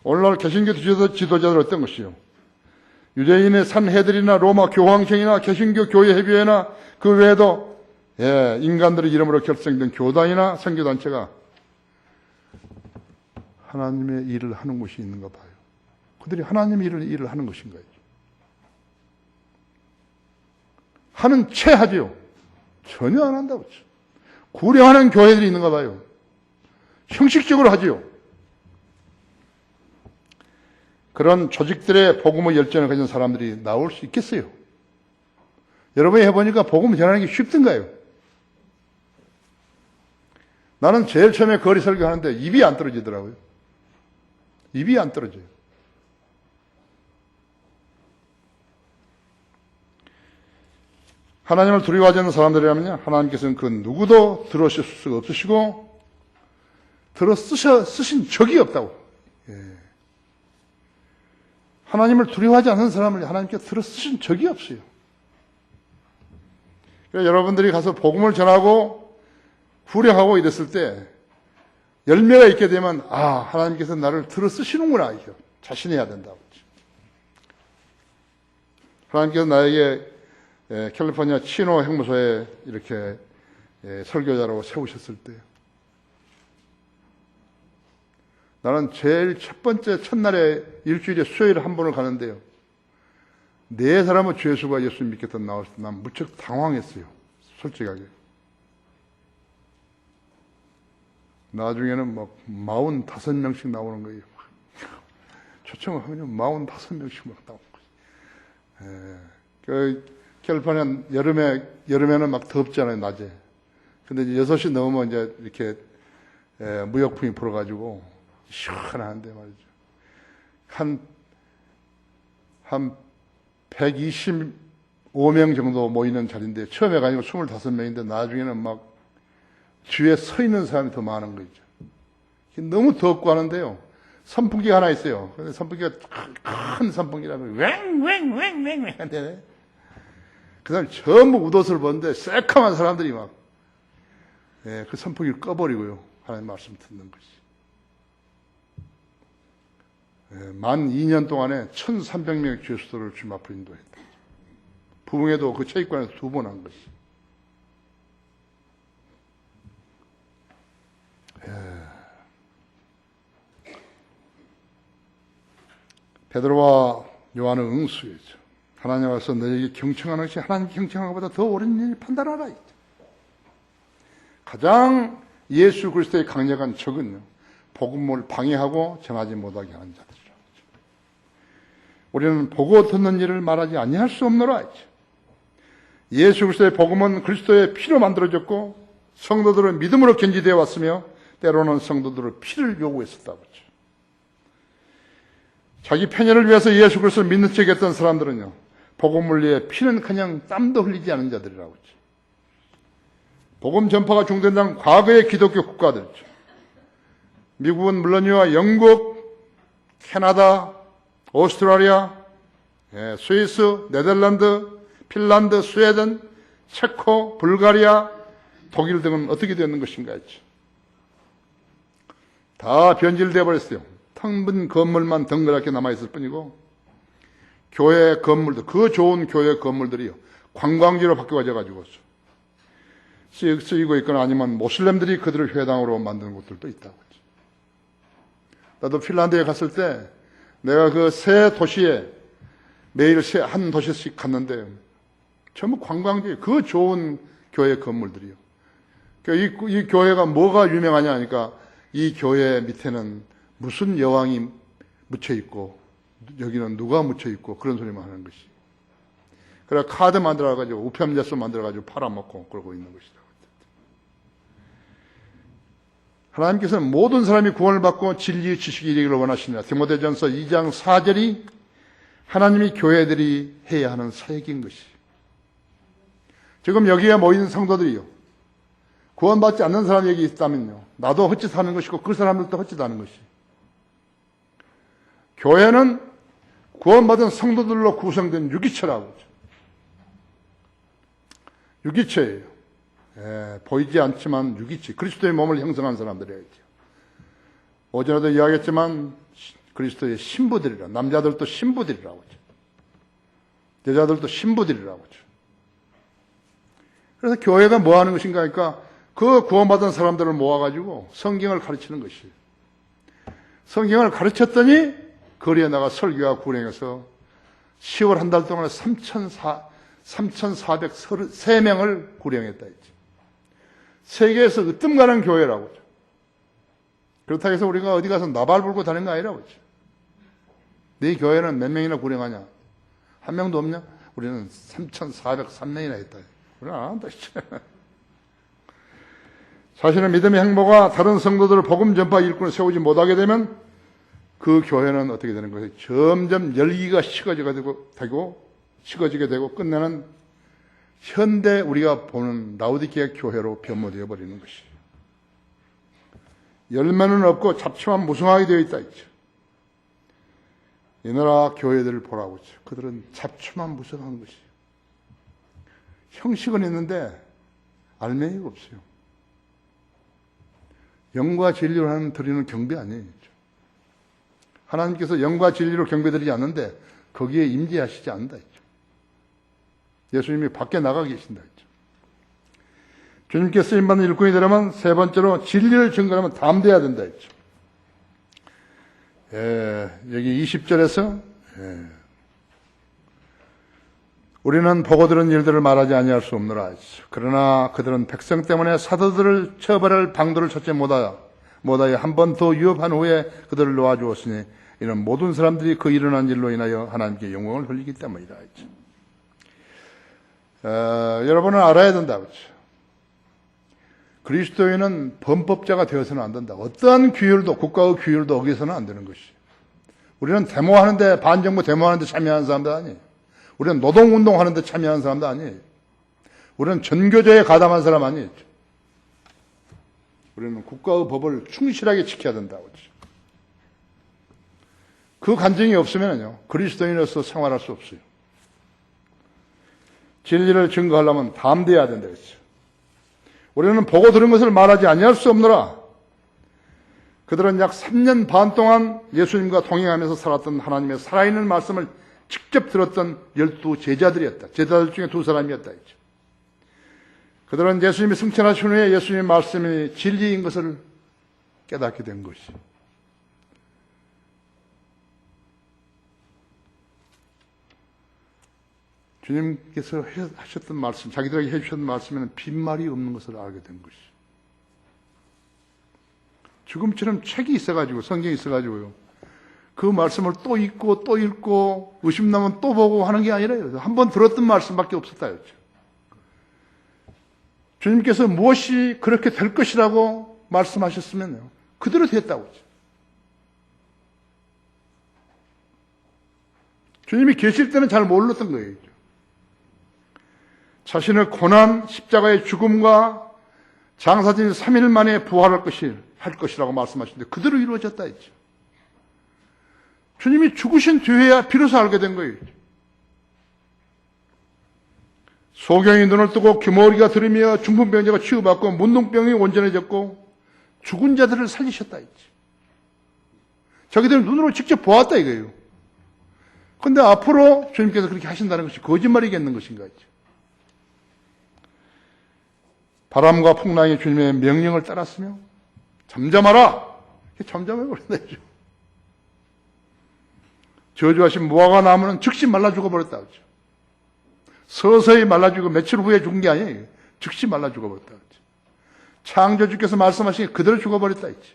오늘날 개신교 지도자들 어떤 것이요? 유대인의 산헤드리나 로마 교황청이나 개신교 교회협의회나 그 외에도 인간들의 이름으로 결성된 교단이나 선교단체가 하나님의 일을 하는 곳이 있는가 봐요. 그들이 하나님의 일을 하는 것인가요? 하는 채 하지요. 전혀 안 한다고. 구려하는 교회들이 있는가 봐요. 형식적으로 하지요. 그런 조직들의 복음의 열정을 가진 사람들이 나올 수 있겠어요? 여러분이 해보니까 복음을 전하는 게 쉽던가요? 나는 제일 처음에 거리 설교하는데 입이 안 떨어지더라고요. 입이 안 떨어져요. 하나님을 두려워하지 않는 사람들이라면요, 하나님께서는 그 누구도 들어쓰실 수가 없으시고, 쓰신 적이 없다고. 하나님을 두려워하지 않는 사람을 하나님께서 들어쓰신 적이 없어요. 그러니까 여러분들이 가서 복음을 전하고, 후령하고 이랬을 때, 열매가 있게 되면, 하나님께서 나를 들어쓰시는구나, 이거. 자신해야 된다고. 하나님께서 나에게 캘리포니아 치노 형무소에 이렇게 설교자라고 세우셨을 때 나는 제일 첫 번째 첫날에 일주일에 수요일에 한 번을 가는데요. 네 사람의 죄수가 예수 믿겠다 나왔을 때 난 무척 당황했어요. 솔직하게. 나중에는 막 45명씩 나오는 거예요. 초청을 하면 45명씩 막 나오는 거예요. 캘리포니아 여름에는 막 덥잖아요, 낮에. 근데 이제 6시 넘으면 이제 이렇게 무역풍이 불어가지고 시원한데 말이죠. 한 125명 정도 모이는 자리인데 처음에 가니까 25명인데 나중에는 막 뒤에 서 있는 사람이 더 많은 거죠. 너무 덥고 하는데요. 선풍기가 하나 있어요. 근데 선풍기가 큰 선풍기라면 왱왱왱왱왱 한데 그 사람이 전부 웃옷을 벗는데 새카만 사람들이 막 그 선풍기를 꺼버리고요. 하나님 말씀 듣는 것이. 만 2년 동안에 1,300명의 죄수들을 주님 앞으로 인도했다. 부흥회도 그 체육관에서 2번 한 것이. 베드로와 요한은 응수했죠. 하나님 와서 너에게 경청하는 것이 하나님 경청하는 것보다 더 옳은 일을 판단하라. 가장 예수 그리스도의 강력한 적은요, 복음을 방해하고 전하지 못하게 하는 자들이라고. 우리는 보고 듣는 일을 말하지 아니할 수 없노라. 예수 그리스도의 복음은 그리스도의 피로 만들어졌고 성도들을 믿음으로 견지되어 왔으며 때로는 성도들을 피를 요구했었다고 했죠. 자기 편의를 위해서 예수 그리스도를 믿는 척했던 사람들은요, 복음을 위해 피는 그냥 땀도 흘리지 않은 자들이라고 했죠. 복음 전파가 중단된 과거의 기독교 국가들이죠. 미국은 물론이와 영국, 캐나다, 오스트레일리아, 스위스, 네덜란드, 핀란드, 스웨덴, 체코, 불가리아, 독일 등은 어떻게 되는 것인가 했죠. 다 변질되어 버렸어요. 텅 빈 건물만 덩그랗게 남아있을 뿐이고, 교회 건물들, 그 좋은 교회 건물들이요, 관광지로 바뀌어가지고 쓰이고 있거나 아니면 모슬렘들이 그들을 회당으로 만드는 곳들도 있다고 했죠. 나도 핀란드에 갔을 때 내가 그 세 도시에 매일 한 도시씩 갔는데 전부 관광지, 그 좋은 교회 건물들이요. 이 교회가 뭐가 유명하냐 하니까 이 교회 밑에는 무슨 여왕이 묻혀 있고 여기는 누가 묻혀 있고 그런 소리만 하는 것이. 그래 카드 만들어가지고 우편제서 만들어가지고 팔아먹고 그러고 있는 것이다. 하나님께서는 모든 사람이 구원을 받고 진리의 지식이 이르기를 원하시느냐. 디모데전서 2장 4절이 하나님이 교회들이 해야 하는 사역인 것이. 지금 여기에 모인 성도들이요, 구원받지 않는 사람이 여기 있다면요, 나도 헛짓하는 것이고 그 사람들도 헛짓하는 것이. 교회는 구원받은 성도들로 구성된 유기체라고 하죠. 유기체예요. 보이지 않지만 유기체, 그리스도의 몸을 형성한 사람들이에요. 어제도 이야기했지만 그리스도의 신부들이라, 남자들도 신부들이라고 하죠. 여자들도 신부들이라고 하죠. 그래서 교회가 뭐 하는 것인가 하니까 그 구원받은 사람들을 모아가지고 성경을 가르치는 것이에요. 성경을 가르쳤더니 거리에 나가 설교와 구령해서 10월 한 달 동안에 3,433명을 구령했다 했죠. 세계에서 으뜸가는 교회라고 하죠. 그렇다고 해서 우리가 어디 가서 나발 불고 다니는 거 아니라고 하죠. 네 교회는 몇 명이나 구령하냐? 한 명도 없냐? 우리는 3,403명이나 했다. 우리는 안 한다. 자신의 믿음의 행보가 다른 성도들을 복음 전파 일꾼을 세우지 못하게 되면 그 교회는 어떻게 되는 거예요? 점점 열기가 식어지게 되고 끝내는 현대 우리가 보는 라오디게아 교회로 변모되어 버리는 것이. 열매는 없고 잡초만 무성하게 되어 있다 했죠. 이 나라 교회들을 보라고 했죠. 그들은 잡초만 무성한 것이. 형식은 있는데 알맹이가 없어요. 영과 진리로 하는 드리는 경배 아니에요. 하나님께서 영과 진리로 경배드리지 않는데 거기에 임재하시지 않는다 했죠. 예수님이 밖에 나가 계신다 했죠. 주님께 쓰임받는 일꾼이 되려면 세 번째로 진리를 증거하면 담대해야 된다 했죠. 여기 20절에서 우리는 보고 들은 일들을 말하지 아니할 수 없노라 했죠. 그러나 그들은 백성 때문에 사도들을 처벌할 방도를 찾지 못하여 한 번 더 유업한 후에 그들을 놓아주었으니 이는 모든 사람들이 그 일어난 일로 인하여 하나님께 영광을 돌리기 때문이다 했죠. 여러분은 알아야 된다고 했죠. 그리스도인은 범법자가 되어서는 안 된다. 어떠한 규율도, 국가의 규율도 어기서는 안 되는 것이. 우리는 데모하는데, 반정부 데모하는데 참여하는 사람도 아니에요. 우리는 노동운동하는데 참여하는 사람도 아니에요. 우리는 전교조에 가담한 사람 아니에요. 우리는 국가의 법을 충실하게 지켜야 된다고 했죠. 그 간증이 없으면요, 그리스도인으로서 생활할 수 없어요. 진리를 증거하려면 담대해야 된다 했죠. 우리는 보고 들은 것을 말하지 아니할 수 없노라. 그들은 약 3년 반 동안 예수님과 동행하면서 살았던 하나님의 살아있는 말씀을 직접 들었던 12 제자들이었다. 제자들 중에 2사람이었다 했죠. 그들은 예수님이 승천하신 후에 예수님의 말씀이 진리인 것을 깨닫게 된 것이. 주님께서 하셨던 말씀, 자기들에게 해주셨던 말씀에는 빈말이 없는 것을 알게 된 것이. 지금처럼 책이 있어가지고, 성경이 있어가지고요. 그 말씀을 또 읽고 또 읽고 의심나면 또 보고 하는 게 아니라요. 한번 들었던 말씀밖에 없었다 했죠. 주님께서 무엇이 그렇게 될 것이라고 말씀하셨으면요. 그대로 됐다고 했죠. 주님이 계실 때는 잘 몰랐던 거예요. 자신의 고난, 십자가의 죽음과 장사진 3일 만에 부활할 것이라고 말씀하시는데 그대로 이루어졌다 했죠. 주님이 죽으신 뒤에야 비로소 알게 된 거예요. 소경이 눈을 뜨고 귀머거리가 들으며 중풍병자가 치유받고 문둥병이 온전해졌고 죽은 자들을 살리셨다 했지. 자기들은 눈으로 직접 보았다 이거예요. 그런데 앞으로 주님께서 그렇게 하신다는 것이 거짓말이겠는 것인가 했죠. 바람과 풍랑이 주님의 명령을 따랐으며 잠잠하라. 잠잠해 버린다 했죠. 저주하신 무화과 나무는 즉시 말라 죽어버렸다 했죠. 서서히 말라 죽고 며칠 후에 죽은 게 아니에요. 즉시 말라 죽어버렸다 했죠. 창조주께서 말씀하시니 그대로 죽어버렸다 했죠.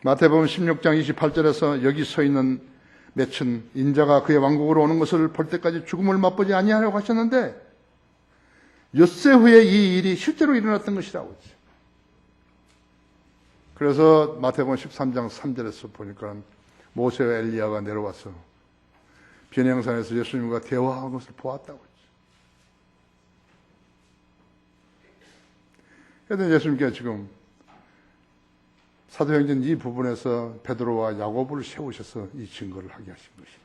마태복음 16장 28절에서 여기 서 있는 맺힌 인자가 그의 왕국으로 오는 것을 볼 때까지 죽음을 맛보지 아니하려고 하셨는데 엿새 후에 이 일이 실제로 일어났던 것이라고 했죠. 그래서 마태복음 13장 3절에서 보니까 모세와 엘리야가 내려와서 변형산에서 예수님과 대화한 것을 보았다고 했죠. 그런데 예수님께서 지금 사도행전 이 부분에서 베드로와 야고보를 세우셔서 이 증거를 하게 하신 것이다.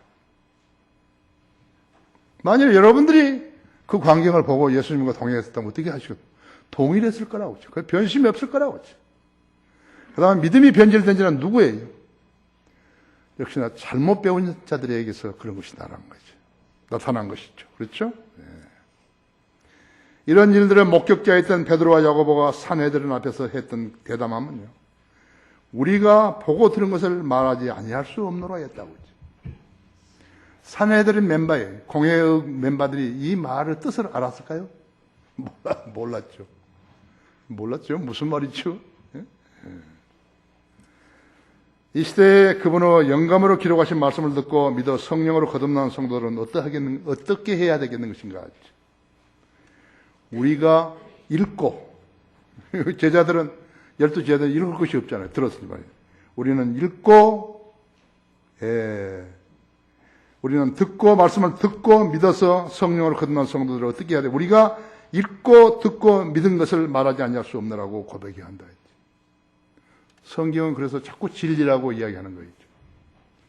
만일 여러분들이 그 광경을 보고 예수님과 동행했었다면 어떻게 하시겠어요? 동일했을 거라고 했죠. 그 변심이 없을 거라고 했죠. 그 다음에 믿음이 변질된 자는 누구예요? 역시나 잘못 배운 자들에게서 그런 것이 나타난 것이죠. 그렇죠? 네. 이런 일들의 목격자였던 베드로와 야고보가 산헤드린 앞에서 했던 대담함은요. 우리가 보고 들은 것을 말하지 아니할 수 없노라 했다고 했죠. 산헤드린 멤버예요. 공회의 멤버들이 이 말의 뜻을 알았을까요? 몰랐죠. 무슨 말이죠? 이 시대에 그분의 영감으로 기록하신 말씀을 듣고 믿어 성령으로 거듭난 성도들은 어떻게 해야 되겠는 것인가? 우리가 읽고 제자들은 12제자들이 읽을 것이 없잖아요. 들었으니 말이에요. 우리는 읽고 우리는 듣고 말씀을 듣고 믿어서 성령으로 거듭난 성도들을 어떻게 해야 돼? 우리가 읽고 듣고 믿은 것을 말하지 않을 수 없느라고 고백해야 한다. 성경은 그래서 자꾸 진리라고 이야기하는 거죠.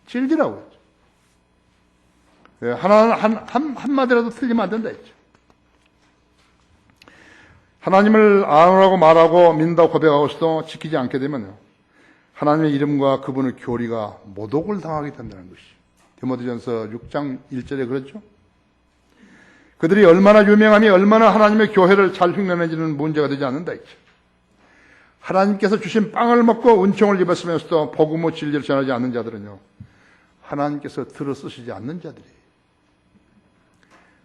진리라고 했죠. 한마디라도 틀리면 안 된다 했죠. 하나님을 아노라고 말하고 믿는다고 고백하고 있어도 지키지 않게 되면 하나님의 이름과 그분의 교리가 모독을 당하게 된다는 것이. 디모데전서 6장 1절에 그렇죠. 그들이 얼마나 유명하며 얼마나 하나님의 교회를 잘 흉내내지는 문제가 되지 않는다 했죠. 하나님께서 주신 빵을 먹고 은총을 입었으면서도 복음의 진리를 전하지 않는 자들은요, 하나님께서 들어쓰시지 않는 자들이에요.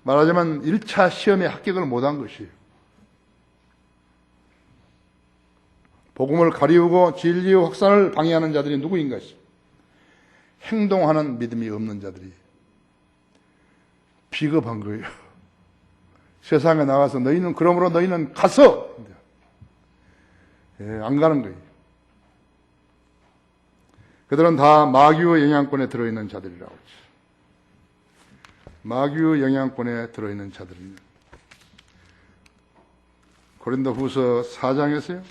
말하자면 1차 시험에 합격을 못한 것이에요. 복음을 가리우고 진리의 확산을 방해하는 자들이 누구인가? 행동하는 믿음이 없는 자들이 비겁한 거예요. 세상에 나가서 그러므로 너희는 가서 안 가는 거예요. 그들은 다 마귀의 영향권에 들어있는 자들이라고 했죠. 마귀의 영향권에 들어있는 자들입니다. 고린도후서 4장에서요.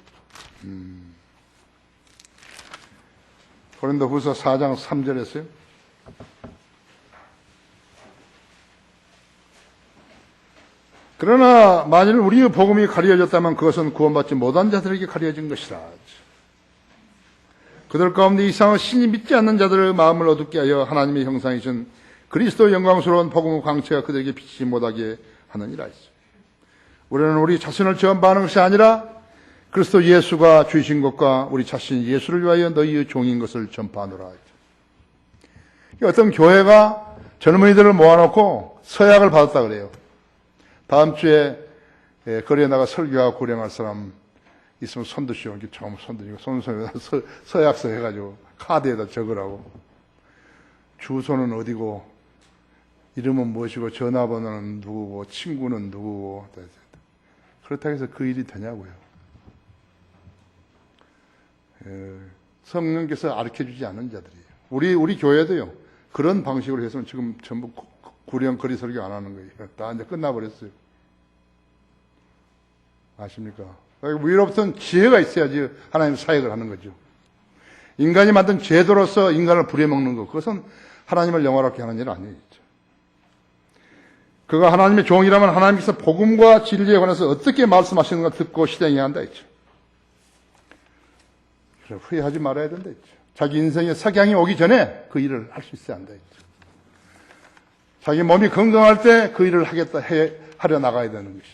고린도후서 4장 3절에서요. 그러나 만일 우리의 복음이 가려졌다면 그것은 구원받지 못한 자들에게 가려진 것이라. 그들 가운데 이상을 신이 믿지 않는 자들의 마음을 어둡게 하여 하나님의 형상이신 그리스도의 영광스러운 복음의 광채가 그들에게 비치지 못하게 하느니라. 우리는 우리 자신을 전파하는 것이 아니라 그리스도 예수가 주신 것과 우리 자신 예수를 위하여 너희의 종인 것을 전파하노라. 어떤 교회가 젊은이들을 모아놓고 서약을 받았다 그래요. 다음 주에 거리에 나가 설교하고 구령할 사람 있으면 손 드시오. 이렇게 처음 손 드시고 손에 서약서 해가지고 카드에다 적으라고. 주소는 어디고 이름은 무엇이고 전화번호는 누구고 친구는 누구고. 그렇다고 해서 그 일이 되냐고요. 성령께서 가르쳐주지 않은 자들이에요. 우리 교회도요. 그런 방식으로 했으면 지금 전부 구령 거리 설교 안 하는 거예요. 다 이제 끝나버렸어요. 아십니까? 위로부터는 지혜가 있어야지 하나님 사역을 하는 거죠. 인간이 만든 제도로서 인간을 부려먹는 것, 그것은 하나님을 영화롭게 하는 일 아니죠. 그가 하나님의 종이라면 하나님께서 복음과 진리에 관해서 어떻게 말씀하시는가 듣고 실행해야 한다 했죠. 후회하지 말아야 된다 했죠. 자기 인생의 석양이 오기 전에 그 일을 할 수 있어야 한다 했죠. 자기 몸이 건강할 때 그 일을 하려 나가야 되는 것이.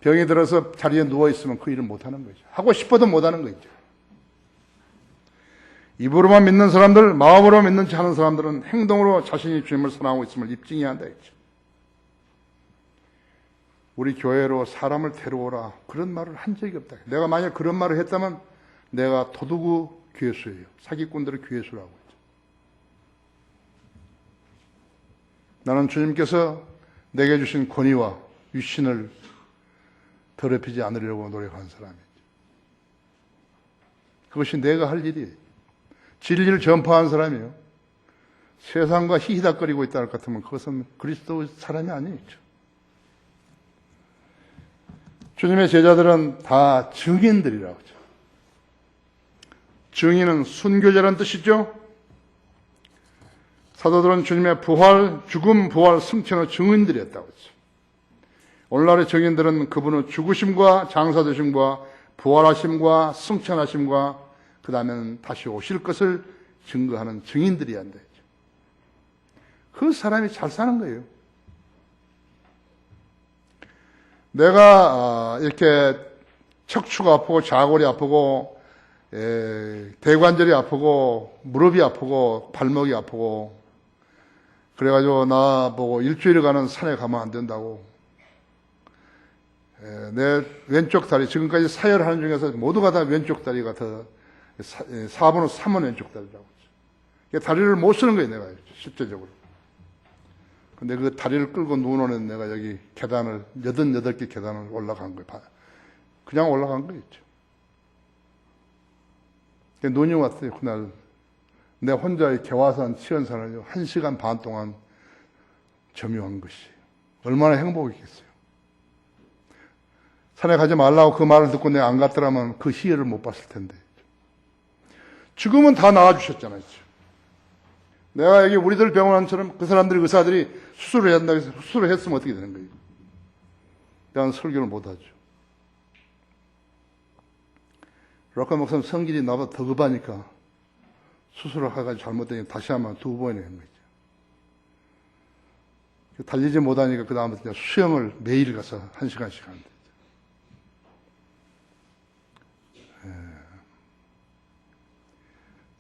병이 들어서 자리에 누워있으면 그 일을 못하는 거죠. 하고 싶어도 못하는 거죠. 입으로만 믿는 사람들, 마음으로 믿는지 하는 사람들은 행동으로 자신이 주님을 사랑하고 있음을 입증해야 한다 했죠. 우리 교회로 사람을 데려오라 그런 말을 한 적이 없다. 내가 만약 그런 말을 했다면 내가 도둑의 괴수예요. 사기꾼들의 괴수라고 했죠. 나는 주님께서 내게 주신 권위와 유신을 더럽히지 않으려고 노력하는 사람이죠. 그것이 내가 할 일이에요. 진리를 전파하는 사람이에요. 세상과 희희닥거리고 있다 할 것 같으면 그것은 그리스도의 사람이 아니죠. 주님의 제자들은 다 증인들이라고 하죠. 증인은 순교자라는 뜻이죠. 사도들은 주님의 부활, 죽음, 부활, 승천의 증인들이었다고 했죠. 오늘날의 증인들은 그분의 죽으심과 장사되심과 부활하심과 승천하심과 그 다음에는 다시 오실 것을 증거하는 증인들이 한다. 그 사람이 잘 사는 거예요. 내가 이렇게 척추가 아프고 좌골이 아프고 대관절이 아프고 무릎이 아프고 발목이 아프고 그래가지고 나보고 일주일 가는 산에 가면 안 된다고. 내 왼쪽 다리, 지금까지 사열하는 중에서 모두가 다 왼쪽 다리가 더 4분의 3은 왼쪽 다리라고. 다리를 못 쓰는 거예요, 내가 실제적으로. 근데 그 다리를 끌고 누우는 내가 여기 계단을, 88개 계단을 올라간 거예요. 그냥 올라간 거였죠. 눈이 왔어요, 그날. 내 혼자의 개화산, 치연산을 1시간 반 동안 점유한 것이. 얼마나 행복했겠어요. 산에 가지 말라고 그 말을 듣고 내가 안 갔더라면 그 희열을 못 봤을 텐데. 지금은 다 나와주셨잖아요. 내가 여기 우리들 병원처럼 그 사람들이, 의사들이 수술을 해야 한다고 해서 수술을 했으면 어떻게 되는 거예요? 나는 설교를 못하죠. 락카 목사님 성질이 나보다 더 급하니까 수술을 해가지고 잘못되니 다시 하면 2번이나 한 거죠. 달리지 못하니까 그 다음부터 수영을 매일 가서 1시간씩 하는데.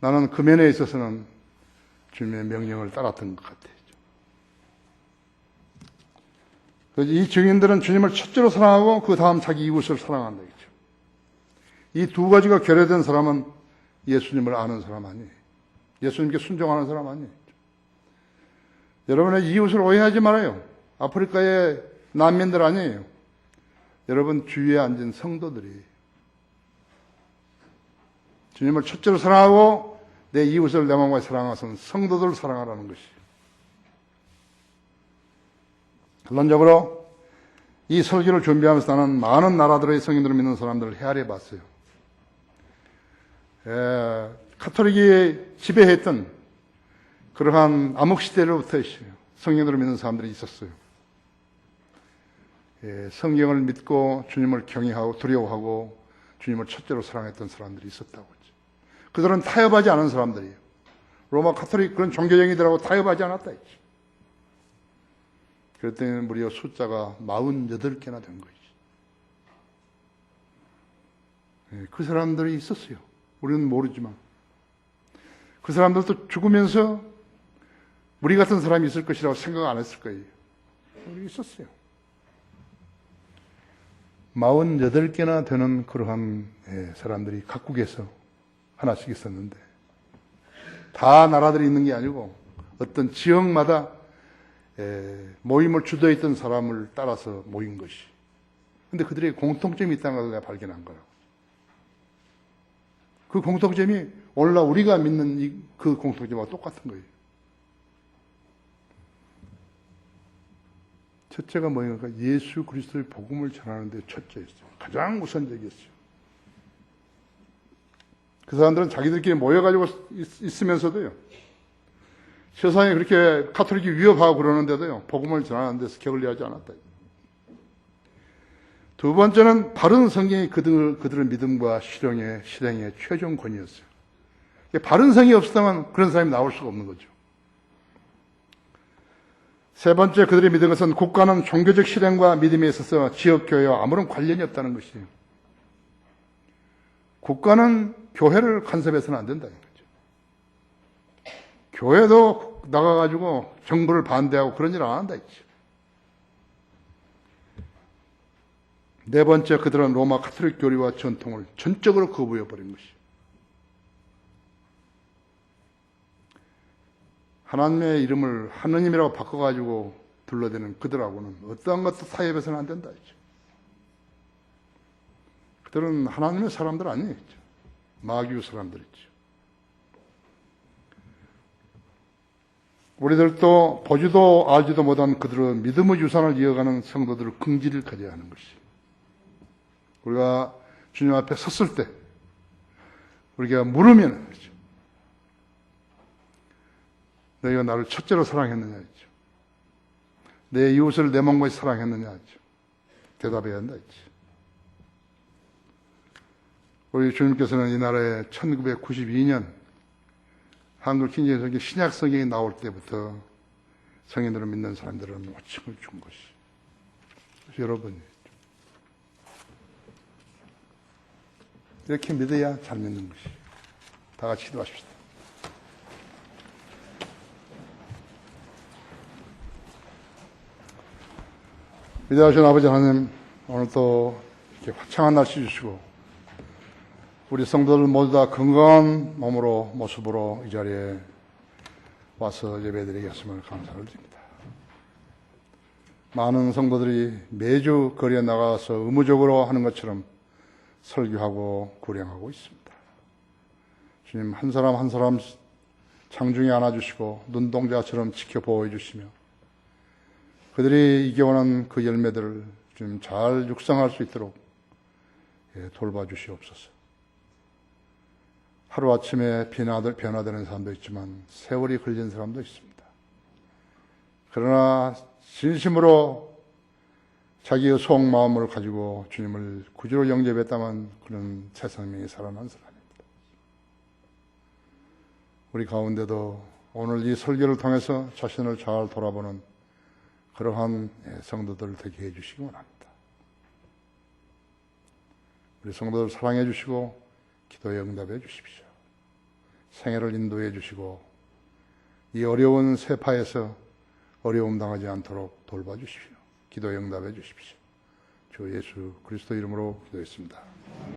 나는 그 면에 있어서는 주님의 명령을 따랐던 것 같아요. 이 증인들은 주님을 첫째로 사랑하고 그 다음 자기 이웃을 사랑한다. 이 두 가지가 결여된 사람은 예수님을 아는 사람 아니에요. 예수님께 순종하는 사람 아니에요. 여러분의 이웃을 오해하지 말아요. 아프리카의 난민들 아니에요. 여러분 주위에 앉은 성도들이 주님을 첫째로 사랑하고 내 이웃을 내 마음과 사랑하서는 성도들을 사랑하라는 것이. 결론적으로 이 설교를 준비하면서 나는 많은 나라들의 성인들을 믿는 사람들을 헤아려 봤어요. 카톨릭이 지배했던 그러한 암흑시대로부터 성인들을 믿는 사람들이 있었어요. 성경을 믿고 주님을 경외하고 두려워하고 주님을 첫째로 사랑했던 사람들이 있었다고 했죠. 그들은 타협하지 않은 사람들이에요. 로마 카톨릭 그런 종교쟁이들하고 타협하지 않았다 했죠. 그랬더니 무려 숫자가 48개나 된 거죠. 그 사람들이 있었어요. 우리는 모르지만 그 사람들도 죽으면서 우리 같은 사람이 있을 것이라고 생각 안 했을 거예요. 우리 있었어요. 48개나 되는 그러한 사람들이 각국에서 하나씩 있었는데 다 나라들이 있는 게 아니고 어떤 지역마다 모임을 주도했던 사람을 따라서 모인 것이. 근데 그들의 공통점이 있다는 걸 내가 발견한 거예요. 그 공통점이 오늘날 우리가 믿는 그 공통점과 똑같은 거예요. 첫째가 뭐냐면 예수 그리스도의 복음을 전하는 데 첫째였어요. 가장 우선적이었어요. 그 사람들은 자기들끼리 모여가지고 있으면서도요. 세상에 그렇게 카톨릭이 위협하고 그러는데도요. 복음을 전하는 데서 게을리하지 않았다. 두 번째는 바른 성경이 그들의 믿음과 실행의 최종권이었어요. 바른 성경이 없었다면 그런 사람이 나올 수가 없는 거죠. 세 번째 그들이 믿은 것은 국가는 종교적 실행과 믿음에 있어서 지역교회와 아무런 관련이 없다는 것이에요. 국가는 교회를 간섭해서는 안 된다는 거죠. 교회도 나가가지고 정부를 반대하고 그런 일 안 한다 했죠. 네 번째 그들은 로마 카톨릭 교리와 전통을 전적으로 거부해버린 것이에요. 하나님의 이름을 하느님이라고 바꿔가지고 둘러대는 그들하고는 어떠한 것도 타협해서는 안 된다 했죠. 그들은 하나님의 사람들 아니었죠. 마귀의 사람들이죠. 우리들도 보지도 알지도 못한 그들은 믿음의 유산을 이어가는 성도들을 긍지를 가져야 하는 것이에요. 우리가 주님 앞에 섰을 때 우리가 물으면 그렇죠. 너희가 나를 첫째로 사랑했느냐 했죠. 내 이웃을 내 몸같이 사랑했느냐 했죠. 대답해야 한다 했죠. 우리 주님께서는 이 나라에 1992년 한글 킹제성경 신약 성경이 나올 때부터 성인들을 믿는 사람들은 호칭을 준 것이. 여러분 이렇게 믿어야 잘 믿는 것이. 다 같이 기도하십시다. 위대하신 아버지 하나님, 오늘 또 이렇게 화창한 날씨 주시고 우리 성도들 모두 다 건강한 몸으로 모습으로 이 자리에 와서 예배드리게 했음을 감사를 드립니다. 많은 성도들이 매주 거리에 나가서 의무적으로 하는 것처럼 설교하고 구령하고 있습니다. 주님 한 사람 한 사람 장중에 안아주시고 눈동자처럼 지켜보호 해주시며 그들이 이겨오는 그 열매들을 주님 잘 육성할 수 있도록 돌봐주시옵소서. 하루아침에 변화되는 사람도 있지만 세월이 걸린 사람도 있습니다. 그러나 진심으로 자기의 속마음을 가지고 주님을 구주로 영접했다면 그런 새 생명이 살아난 사람입니다. 우리 가운데도 오늘 이 설교를 통해서 자신을 잘 돌아보는 그러한 성도들 되게 해주시기 원합니다. 우리 성도들 사랑해 주시고 기도에 응답해 주십시오. 생애를 인도해 주시고 이 어려운 세파에서 어려움 당하지 않도록 돌봐 주십시오. 기도에 응답해 주십시오. 주 예수 그리스도 이름으로 기도했습니다.